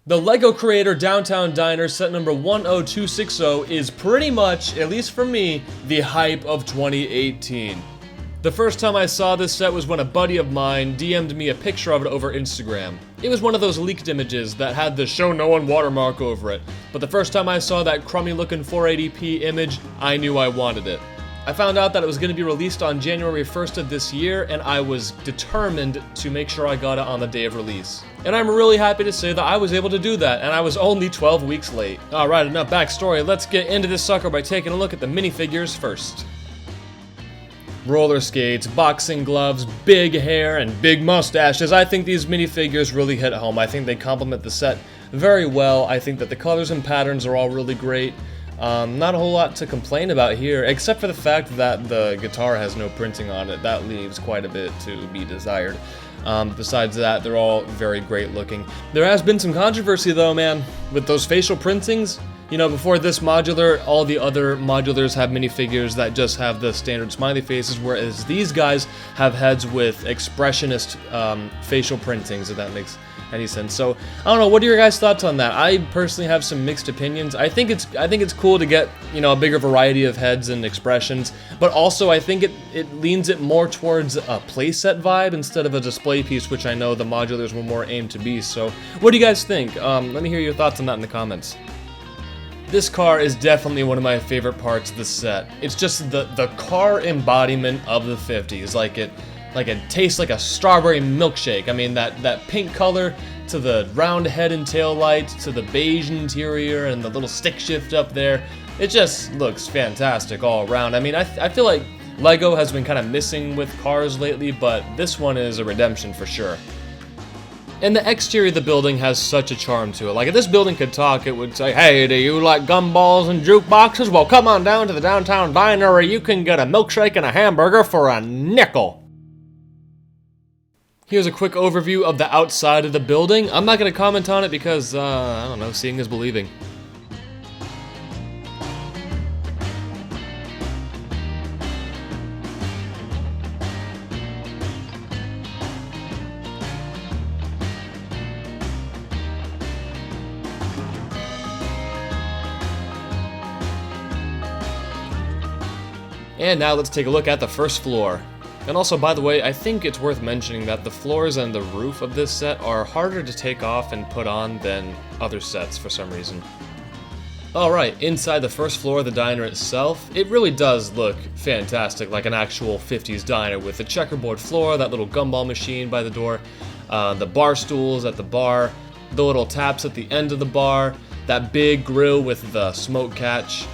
The LEGO Creator Downtown Diner set number 10260 is pretty much, at least for me, the hype of 2018. The first time I saw this set was when a buddy of mine DM'd me a picture of it over Instagram. It was one of those leaked images that had the show no one watermark over it, but the first time I saw that crummy looking 480p image, I knew I wanted it. I found out that it was going to be released on January 1st of this year, and I was determined to make sure I got it on the day of release. And I'm really happy to say that I was able to do that, and I was only 12 weeks late. Alright, enough backstory, let's get into this sucker by taking a look at the minifigures first. Roller skates, boxing gloves, big hair, and big mustaches. I think these minifigures really hit home. I think they complement the set very well. I think that the colors and patterns are all really great. Not a whole lot to complain about here, except for the fact that the guitar has no printing on it. That leaves quite a bit to be desired. Besides that, they're all very great looking. There has been some controversy though, man, with those facial printings. You know, before this modular, all the other modulars have minifigures that just have the standard smiley faces, whereas these guys have heads with expressionist facial printings, if that makes any sense. So, I don't know, what are your guys' thoughts on that? I personally have some mixed opinions. I think it's cool to get, you know, a bigger variety of heads and expressions, but also I think it leans it more towards a playset vibe instead of a display piece, which I know the modulars were more aimed to be. So, what do you guys think? Let me hear your thoughts on that in the comments. This car is definitely one of my favorite parts of the set. It's just the car embodiment of the 50s. Like it tastes like a strawberry milkshake. I mean, that pink color to the round head and tail light to the beige interior and the little stick shift up there. It just looks fantastic all around. I mean, I feel like LEGO has been kind of missing with cars lately, but this one is a redemption for sure. And the exterior of the building has such a charm to it. Like, if this building could talk, it would say, "Hey, do you like gumballs and jukeboxes? Well, come on down to the Downtown Diner where you can get a milkshake and a hamburger for a nickel." Here's a quick overview of the outside of the building. I'm not going to comment on it because, I don't know, seeing is believing. And now let's take a look at the first floor. And also, by the way, I think it's worth mentioning that the floors and the roof of this set are harder to take off and put on than other sets for some reason. Alright, inside the first floor of the diner itself, it really does look fantastic, like an actual 50s diner with the checkerboard floor, that little gumball machine by the door, the bar stools at the bar, the little taps at the end of the bar, that big grill with the smoke catch,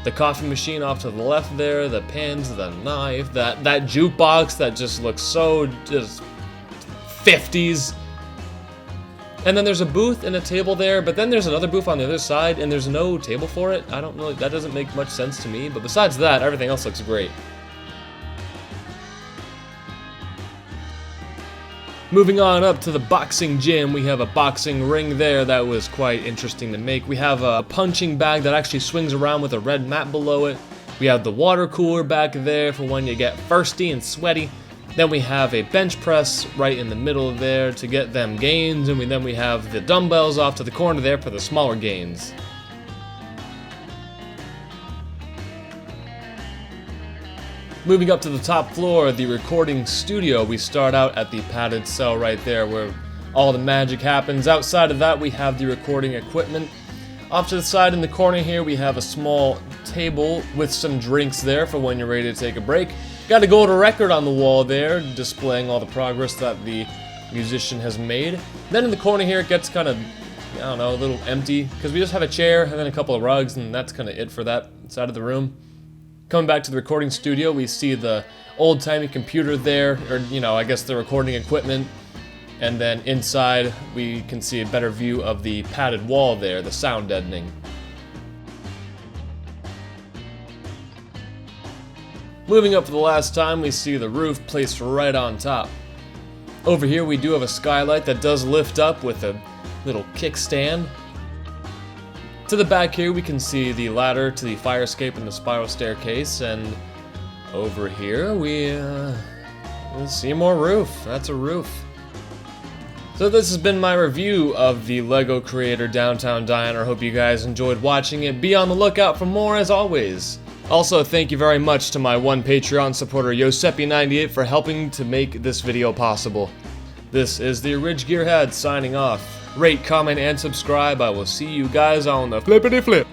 the coffee machine off to the left there, the pans, the knife, that jukebox that just looks so just 50s. And then there's a booth and a table there, but then there's another booth on the other side and there's no table for it. I don't really, that doesn't make much sense to me, but besides that, everything else looks great. Moving on up to the boxing gym, we have a boxing ring there that was quite interesting to make. We have a punching bag that actually swings around with a red mat below it. We have the water cooler back there for when you get thirsty and sweaty. Then we have a bench press right in the middle there to get them gains, and then we have the dumbbells off to the corner there for the smaller gains. Moving up to the top floor, the recording studio, we start out at the padded cell right there where all the magic happens. Outside of that, we have the recording equipment. Off to the side in the corner here, we have a small table with some drinks there for when you're ready to take a break. Got a gold record on the wall there, displaying all the progress that the musician has made. Then in the corner here, it gets kind of, I don't know, a little empty, because we just have a chair and then a couple of rugs, and that's kind of it for that side of the room. Coming back to the recording studio, we see the old-timey computer there, or, you know, I guess the recording equipment. And then inside, we can see a better view of the padded wall there, the sound deadening. Moving up for the last time, we see the roof placed right on top. Over here, we do have a skylight that does lift up with a little kickstand. To the back here, we can see the ladder to the fire escape and the spiral staircase, and over here we Seymour roof. That's a roof. So this has been my review of the LEGO Creator Downtown Diner. Hope you guys enjoyed watching it. Be on the lookout for more as always. Also, thank you very much to my one Patreon supporter, Yosepi98, for helping to make this video possible. This is the Ridge Gearhead signing off. Rate, comment, and subscribe. I will see you guys on the flippity flip.